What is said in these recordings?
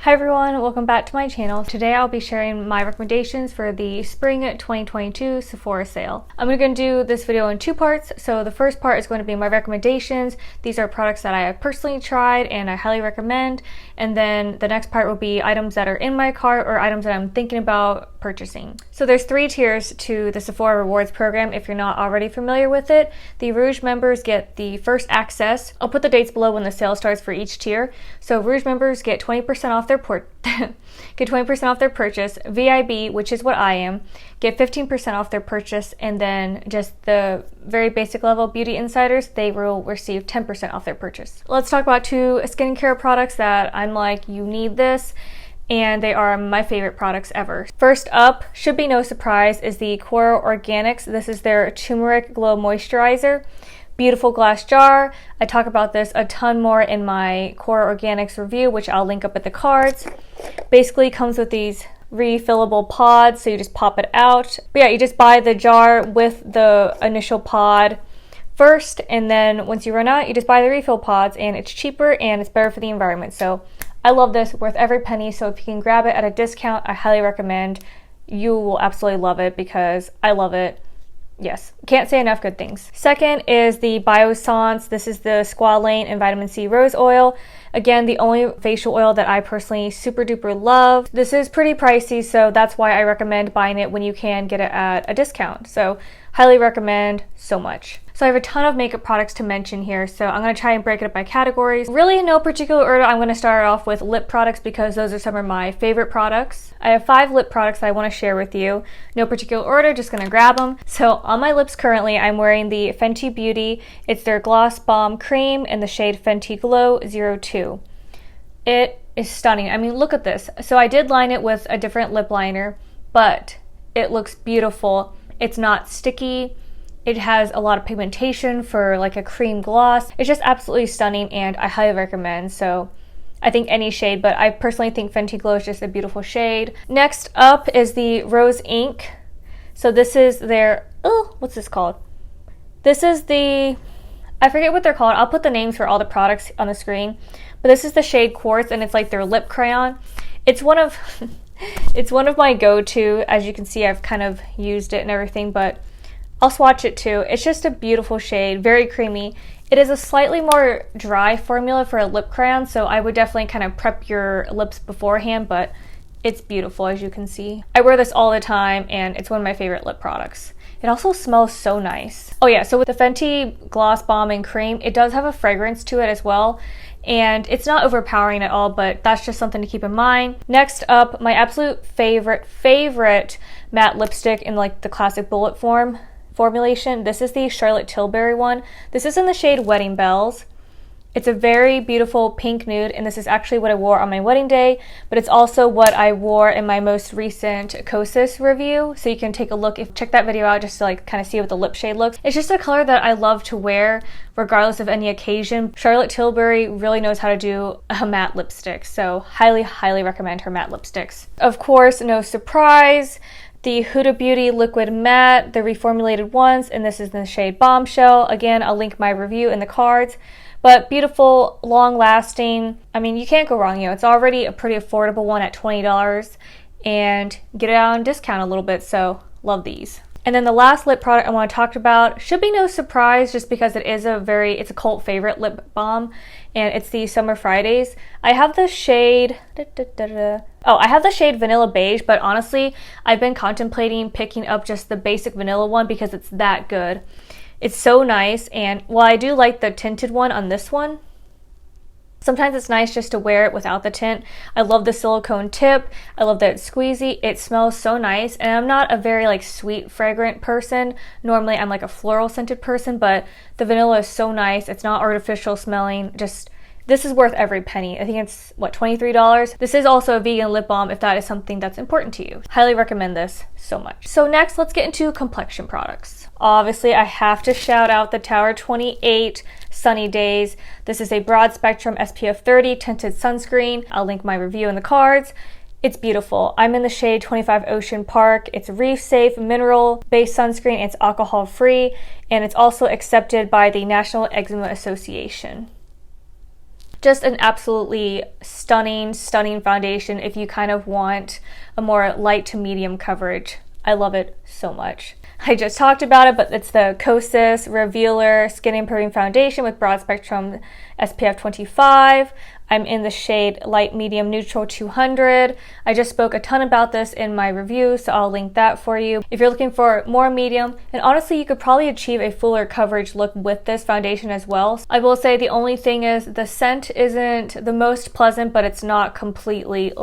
Hi everyone, welcome back to my channel. Today I'll be sharing my recommendations for the Spring 2022 Sephora Sale. I'm going to do this video in two parts. So the first part is going to be my recommendations. These are products that I have personally tried and I highly recommend. And then the next part will be items that are in my cart or items that I'm thinking about purchasing. So there's three tiers to the Sephora Rewards program if you're not already familiar with it. The Rouge members get the first access. I'll put the dates below when the sale starts for each tier. So Rouge members get 20% off their purchase. VIB, which is what I am, get 15% off their purchase, and then just the very basic level Beauty Insiders, they will receive 10% off their purchase. Let's talk about two skincare products that I'm like, you need this, and they are my favorite products ever. First up, should be no surprise, is the Koro Organics. This is their Turmeric Glow Moisturizer. Beautiful glass jar. I talk about this a ton more in my Koro Organics review, which I'll link up at the cards. Basically comes with these refillable pods, so you just pop it out. But yeah, you just buy the jar with the initial pod first, and then once you run out, you just buy the refill pods, and it's cheaper and it's better for the environment. So I love this, worth every penny. So if you can grab it at a discount, I highly recommend. You will absolutely love it because I love it. Yes, can't say enough good things. Second is the Biossance. This is the Squalene and Vitamin C Rose Oil. Again, the only facial oil that I personally super duper love. This is pretty pricey, so that's why I recommend buying it when you can get it at a discount. So highly recommend so much. So I have a ton of makeup products to mention here, so I'm going to try and break it up by categories. Really in no particular order, I'm going to start off with lip products because those are some of my favorite products. I have 5 lip products that I want to share with you. No particular order, just going to grab them. So on my lips currently, I'm wearing the Fenty Beauty. It's their Gloss Balm Cream in the shade Fenty Glow 02. It is stunning. I mean, look at this. So I did line it with a different lip liner, but it looks beautiful. It's not sticky. It has a lot of pigmentation for like a cream gloss. It's just absolutely stunning and I highly recommend. So I think any shade, but I personally think Fenty Glow is just a beautiful shade. Next up is the Rose Ink. So this is their, what's this called? This is the, I forget what they're called. I'll put the names for all the products on the screen. But this is the shade Quartz and it's like their lip crayon. It's one of, it's one of my go-to. As you can see, I've kind of used it and everything, but I'll swatch it too. It's just a beautiful shade, very creamy. It is a slightly more dry formula for a lip crayon, so I would definitely kind of prep your lips beforehand, but it's beautiful as you can see. I wear this all the time and it's one of my favorite lip products. It also smells so nice. Oh yeah, so with the Fenty Gloss Balm and Cream, it does have a fragrance to it as well. And it's not overpowering at all, but that's just something to keep in mind. Next up, my absolute favorite matte lipstick in like the classic bullet formulation. This is the Charlotte Tilbury one. This is in the shade Wedding Bells. It's a very beautiful pink nude, and this is actually what I wore on my wedding day, but it's also what I wore in my most recent Kosas review. So you can take a look, check that video out just to like kind of see what the lip shade looks. It's just a color that I love to wear regardless of any occasion. Charlotte Tilbury really knows how to do a matte lipstick, so highly recommend her matte lipsticks. Of course, no surprise, the Huda Beauty Liquid Matte, the reformulated ones, and this is in the shade Bombshell. Again, I'll link my review in the cards. But beautiful, long-lasting. I mean, you can't go wrong. You know, it's already a pretty affordable one at $20 and get it on discount a little bit, so love these. And then the last lip product I want to talk about should be no surprise just because it is it's a cult favorite lip balm, and it's the Summer Fridays. I have the shade, I have the shade Vanilla Beige, but honestly, I've been contemplating picking up just the basic vanilla one because it's that good. It's so nice, and while I do like the tinted one on this one, sometimes it's nice just to wear it without the tint. I love the silicone tip. I love that it's squeezy. It smells so nice, and I'm not a very like sweet fragrant person. Normally I'm like a floral scented person, but the vanilla is so nice. It's not artificial smelling. Just this is worth every penny. I think it's, what, $23? This is also a vegan lip balm if that is something that's important to you. Highly recommend this so much. So next, let's get into complexion products. Obviously, I have to shout out the Tower 28 Sunny Days. This is a broad spectrum SPF 30 tinted sunscreen. I'll link my review in the cards. It's beautiful. I'm in the shade 25 Ocean Park. It's reef safe, mineral based sunscreen. It's alcohol free, and it's also accepted by the National Eczema Association. Just an absolutely stunning, stunning foundation if you kind of want a more light to medium coverage. I love it so much. I just talked about it, but it's the Kosas Revealer Skin Improving Foundation with Broad Spectrum SPF 25. I'm in the shade Light Medium Neutral 200. I just spoke a ton about this in my review, so I'll link that for you. If you're looking for more medium, and honestly, you could probably achieve a fuller coverage look with this foundation as well. I will say the only thing is the scent isn't the most pleasant, but it's not completely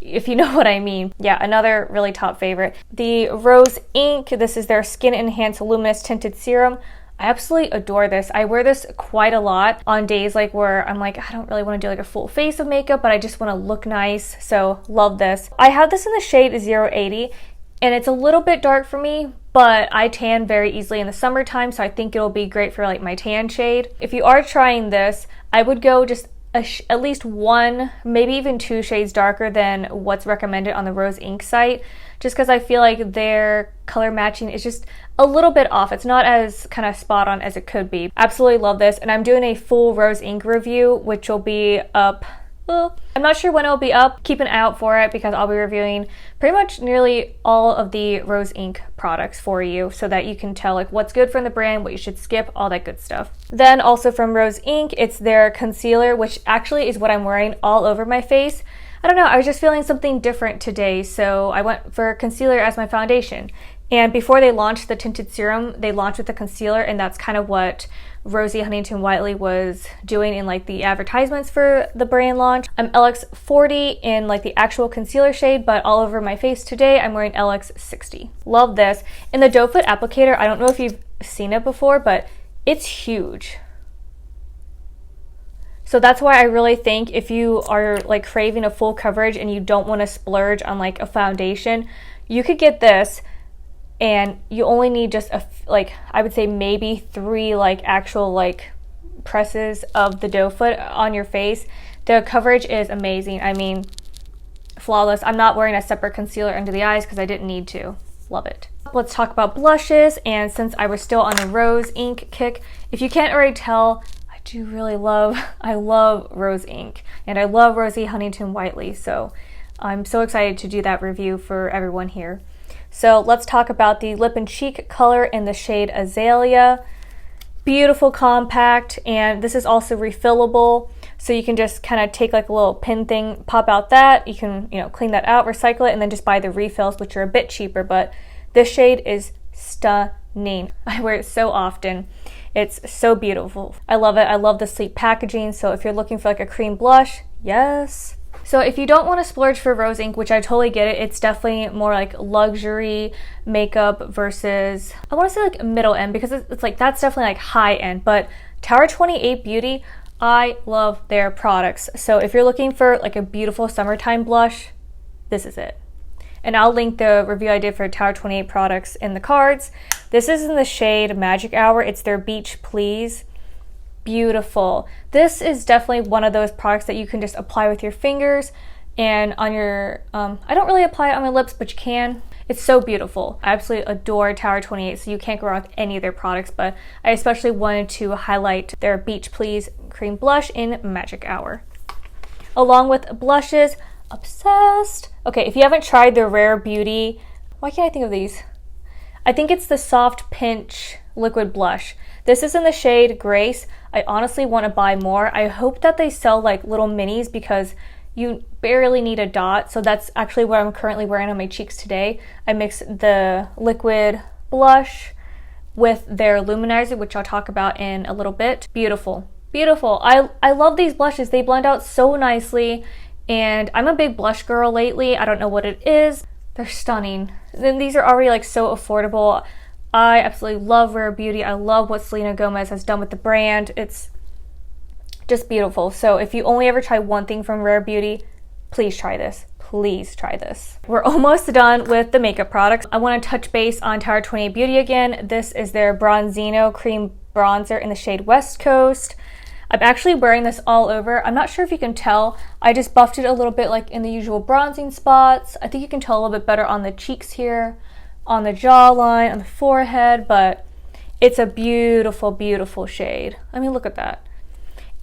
if you know what I mean. Yeah, another really top favorite. The Rose Ink, this is their Skin Enhanced Luminous Tinted Serum. I absolutely adore this. I wear this quite a lot on days like where I'm like, I don't really want to do like a full face of makeup, but I just want to look nice. So love this. I have this in the shade 080 and it's a little bit dark for me, but I tan very easily in the summertime. So I think it'll be great for like my tan shade. If you are trying this, I would go just at least one, maybe even two shades darker than what's recommended on the Rose Ink site, just because I feel like their color matching is just a little bit off. It's not as kind of spot on as it could be. Absolutely love this, and I'm doing a full Rose Ink review, which will be up. I'm not sure when it'll be up. Keep an eye out for it because I'll be reviewing pretty much nearly all of the Rose Ink products for you so that you can tell like what's good from the brand, what you should skip, all that good stuff. Then also from Rose Ink, it's their concealer, which actually is what I'm wearing all over my face. I don't know, I was just feeling something different today, so I went for concealer as my foundation. And before they launched the tinted serum, they launched with the concealer, and that's kind of what Rosie Huntington-Whiteley was doing in like the advertisements for the brand launch. I'm LX40 in like the actual concealer shade, but all over my face today, I'm wearing LX60. Love this. And the doe foot applicator, I don't know if you've seen it before, but it's huge. So that's why I really think if you are like craving a full coverage and you don't want to splurge on like a foundation, you could get this. And you only need just I would say maybe 3 like actual like presses of the doe foot on your face. The coverage is amazing. I mean, flawless. I'm not wearing a separate concealer under the eyes because I didn't need to. Love it. Let's talk about blushes. And since I was still on the Rose Ink kick, if you can't already tell, I love Rose Ink. And I love Rosie Huntington-Whiteley. So I'm so excited to do that review for everyone here. So let's talk about the lip and cheek color in the shade Azalea. Beautiful compact, and this is also refillable. So you can just kind of take like a little pin thing, pop out that. You can, clean that out, recycle it, and then just buy the refills, which are a bit cheaper. But this shade is stunning. I wear it so often. It's so beautiful. I love it. I love the sleek packaging. So if you're looking for like a cream blush, yes. So if you don't want to splurge for Rose Ink, which I totally get it, it's definitely more like luxury makeup versus, I want to say like middle end, because it's like that's definitely like high end. But Tower 28 Beauty, I love their products. So if you're looking for like a beautiful summertime blush, this is it. And I'll link the review I did for Tower 28 products in the cards. This is in the shade Magic Hour. It's their Beach Please. Beautiful. This is definitely one of those products that you can just apply with your fingers and on your, I don't really apply it on my lips, but you can. It's so beautiful. I absolutely adore Tower 28, so you can't go wrong with any of their products, but I especially wanted to highlight their Beach Please Cream Blush in Magic Hour. Along with blushes, obsessed. Okay, if you haven't tried the Rare Beauty, why can't I think of these? I think it's the Soft Pinch Liquid Blush. This is in the shade Grace. I honestly want to buy more. I hope that they sell like little minis because you barely need a dot. So that's actually what I'm currently wearing on my cheeks today. I mixed the liquid blush with their luminizer, which I'll talk about in a little bit. Beautiful. Beautiful. I love these blushes. They blend out so nicely. And I'm a big blush girl lately. I don't know what it is. They're stunning. Then these are already like so affordable. I absolutely love Rare Beauty. I love what Selena Gomez has done with the brand. It's just beautiful. So if you only ever try one thing from Rare Beauty, please try this. Please try this. We're almost done with the makeup products. I want to touch base on Tower 28 Beauty again. This is their Bronzino Cream Bronzer in the shade West Coast. I'm actually wearing this all over. I'm not sure if you can tell. I just buffed it a little bit like in the usual bronzing spots. I think you can tell a little bit better on the cheeks here, on the jawline, on the forehead, but it's a beautiful, beautiful shade. I mean, look at that.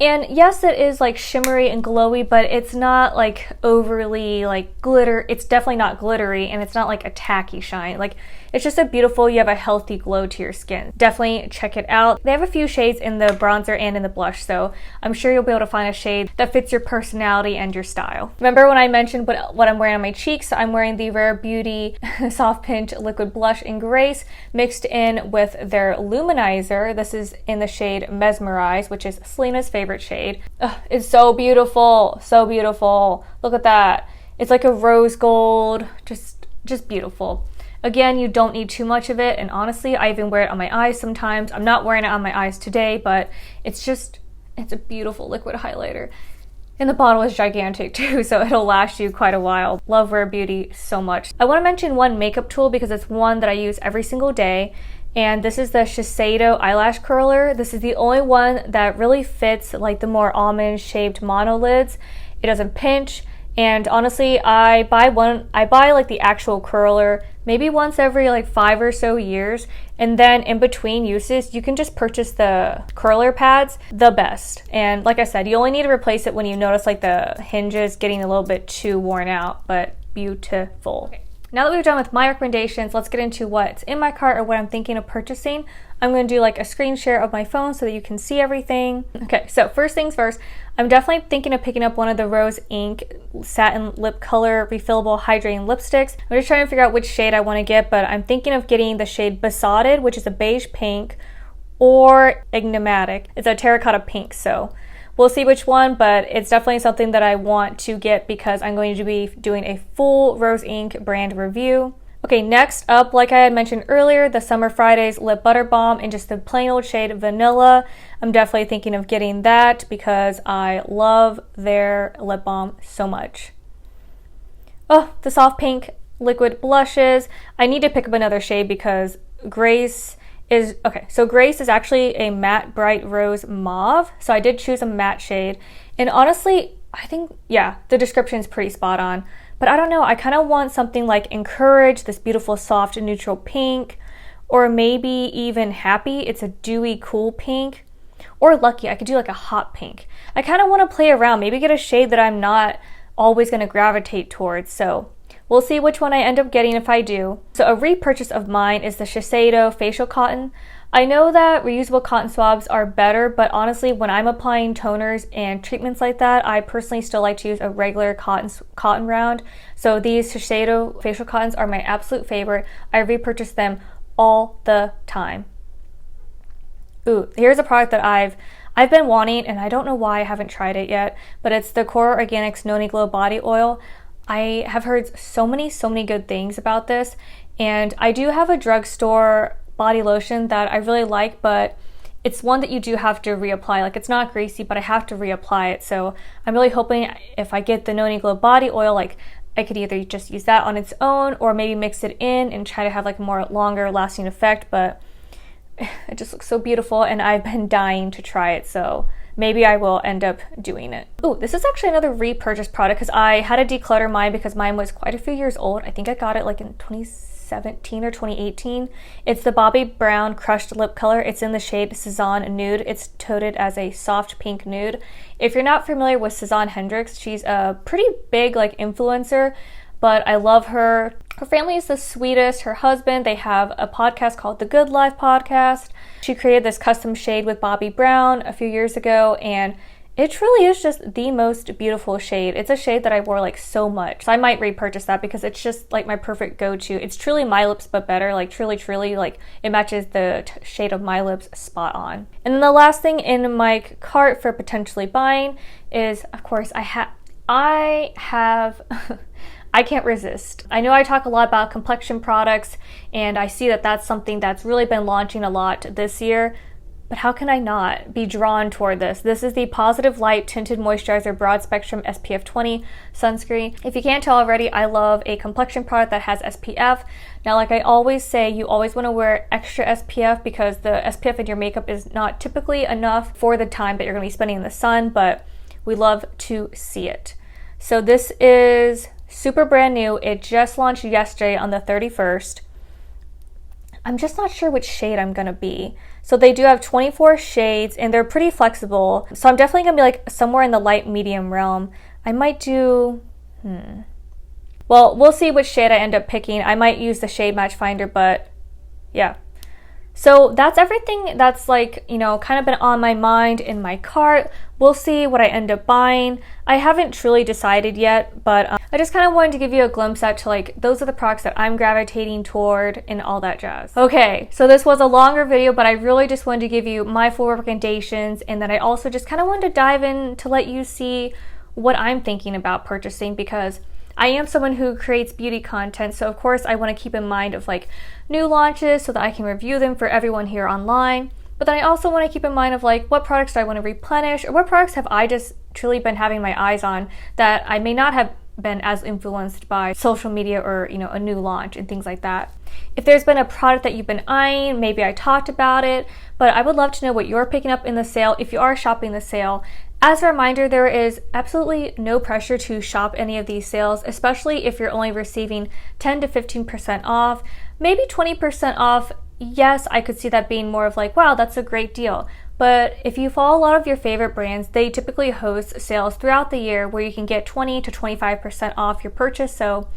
And yes, it is like shimmery and glowy, but it's not like overly like glitter. It's definitely not glittery, and it's not like a tacky shine. Like, it's just a beautiful, you have a healthy glow to your skin. Definitely check it out. They have a few shades in the bronzer and in the blush, so I'm sure you'll be able to find a shade that fits your personality and your style. Remember when I mentioned what I'm wearing on my cheeks? So I'm wearing the Rare Beauty Soft Pinch Liquid Blush in Grace mixed in with their Luminizer. This is in the shade Mesmerize, which is Selena's favorite shade. Ugh, it's so beautiful, so beautiful. Look at that. It's like a rose gold, just beautiful. Again, you don't need too much of it, and honestly, I even wear it on my eyes sometimes. I'm not wearing it on my eyes today, but it's a beautiful liquid highlighter. And the bottle is gigantic too, so it'll last you quite a while. Love Rare Beauty so much. I want to mention one makeup tool because it's one that I use every single day, and this is the Shiseido eyelash curler. This is the only one that really fits like the more almond shaped monolids. It doesn't pinch. And honestly, I buy like the actual curler maybe once every like 5 or so years. And then in between uses, you can just purchase the curler pads, the best. And like I said, you only need to replace it when you notice like the hinges getting a little bit too worn out, but beautiful. Okay. Now that we've done with my recommendations, let's get into what's in my cart or what I'm thinking of purchasing. I'm going to do like a screen share of my phone so that you can see everything. Okay, so first things first, I'm definitely thinking of picking up one of the Rose Ink Satin Lip Color Refillable Hydrating Lipsticks. I'm just trying to figure out which shade I want to get, but I'm thinking of getting the shade Besotted, which is a beige pink, or Enigmatic. It's a terracotta pink, so we'll see which one, but it's definitely something that I want to get because I'm going to be doing a full Rose Ink brand review. Okay, next up, like I had mentioned earlier, the Summer Fridays Lip Butter Balm in just the plain old shade Vanilla. I'm definitely thinking of getting that because I love their lip balm so much. Oh, the soft pink liquid blushes. I need to pick up another shade because Grace is, okay, so Grace is actually a matte bright rose mauve. So I did choose a matte shade. And honestly, I think, yeah, the description is pretty spot on. But I don't know, I kind of want something like Encourage, this beautiful soft and neutral pink, or maybe even Happy, it's a dewy cool pink, or Lucky, I could do like a hot pink. I kind of want to play around, maybe get a shade that I'm not always going to gravitate towards, so we'll see which one I end up getting if I do. So a repurchase of mine is the Shiseido Facial Cotton. I know that reusable cotton swabs are better, but honestly, when I'm applying toners and treatments like that, I personally still like to use a regular cotton round. So these Shiseido facial cottons are my absolute favorite. I repurchase them all the time. Ooh, here's a product that I've been wanting, and I don't know why I haven't tried it yet, but it's the Core Organics Noni Glow Body Oil. I have heard so many good things about this, and I do have a drugstore body lotion that I really like, but it's one that you do have to reapply. Like, it's not greasy, but I have to reapply it. So I'm really hoping if I get the Noni Glow Body Oil, like I could either just use that on its own or maybe mix it in and try to have like a more longer lasting effect, but it just looks so beautiful and I've been dying to try it, so maybe I will end up doing it. Oh, this is actually another repurchase product because I had to declutter mine because mine was quite a few years old. I think I got it like in 2017 or 2018. It's the Bobbi Brown Crushed Lip Color. It's in the shade Cezanne Nude. It's toted as a soft pink nude. If you're not familiar with Suzanne Hendricks, she's a pretty big like influencer, but I love her. Her family is the sweetest. Her husband, they have a podcast called The Good Life Podcast. She created this custom shade with Bobbi Brown a few years ago, and it really is just the most beautiful shade. It's a shade that I wore like so much. So I might repurchase that because it's just like my perfect go-to. It's truly my lips but better. Like truly like it matches the shade of my lips spot on. And then the last thing in my cart for potentially buying is, of course, I can't resist. I know I talk a lot about complexion products and I see that that's something that's really been launching a lot this year. But how can I not be drawn toward this? This is the Positive Light Tinted Moisturizer Broad Spectrum SPF 20 Sunscreen. If you can't tell already, I love a complexion product that has SPF. Now, like I always say, you always want to wear extra SPF because the SPF in your makeup is not typically enough for the time that you're going to be spending in the sun, but we love to see it. So this is super brand new. It just launched yesterday on the 31st. I'm just not sure which shade I'm gonna be. So they do have 24 shades and they're pretty flexible. So I'm definitely gonna be like somewhere in the light medium realm. I might do, well, we'll see which shade I end up picking. I might use the shade match finder, but yeah. So that's everything that's like, you know, kind of been on my mind in my cart. We'll see what I end up buying. I haven't truly decided yet, but I just kind of wanted to give you a glimpse at to like, those are the products that I'm gravitating toward and all that jazz. Okay, so this was a longer video, but I really just wanted to give you my full recommendations, and then I also just kind of wanted to dive in to let you see what I'm thinking about purchasing, because I am someone who creates beauty content, so of course I want to keep in mind of like new launches so that I can review them for everyone here online. But then I also want to keep in mind of like, what products do I want to replenish, or what products have I just truly been having my eyes on that I may not have been as influenced by social media or, you know, a new launch and things like that. If there's been a product that you've been eyeing, maybe I talked about it, but I would love to know what you're picking up in the sale if you are shopping the sale. As a reminder, there is absolutely no pressure to shop any of these sales, especially if you're only receiving 10 to 15% off, maybe 20% off. Yes, I could see that being more of like, wow, that's a great deal. But if you follow a lot of your favorite brands, they typically host sales throughout the year where you can get 20 to 25% off your purchase. So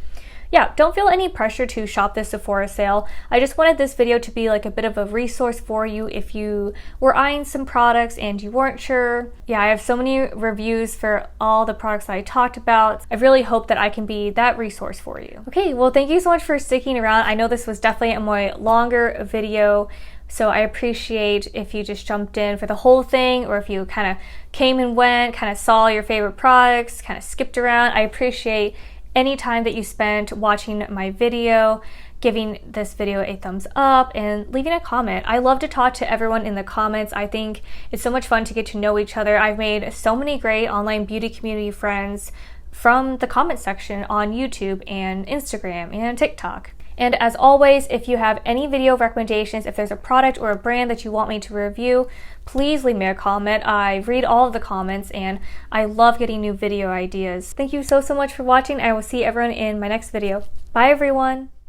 yeah, don't feel any pressure to shop this Sephora sale. I just wanted this video to be like a bit of a resource for you if you were eyeing some products and you weren't sure. Yeah, I have so many reviews for all the products that I talked about. I really hope that I can be that resource for you. Okay, well, thank you so much for sticking around. I know this was definitely a more longer video, so I appreciate if you just jumped in for the whole thing, or if you kind of came and went, kind of saw your favorite products, kind of skipped around. I appreciate any time that you spent watching my video, giving this video a thumbs up, and leaving a comment. I love to talk to everyone in the comments. I think it's so much fun to get to know each other. I've made so many great online beauty community friends from the comment section on YouTube and Instagram and TikTok. And as always, if you have any video recommendations, if there's a product or a brand that you want me to review, please leave me a comment. I read all of the comments and I love getting new video ideas. Thank you so much for watching. I will see everyone in my next video. Bye everyone!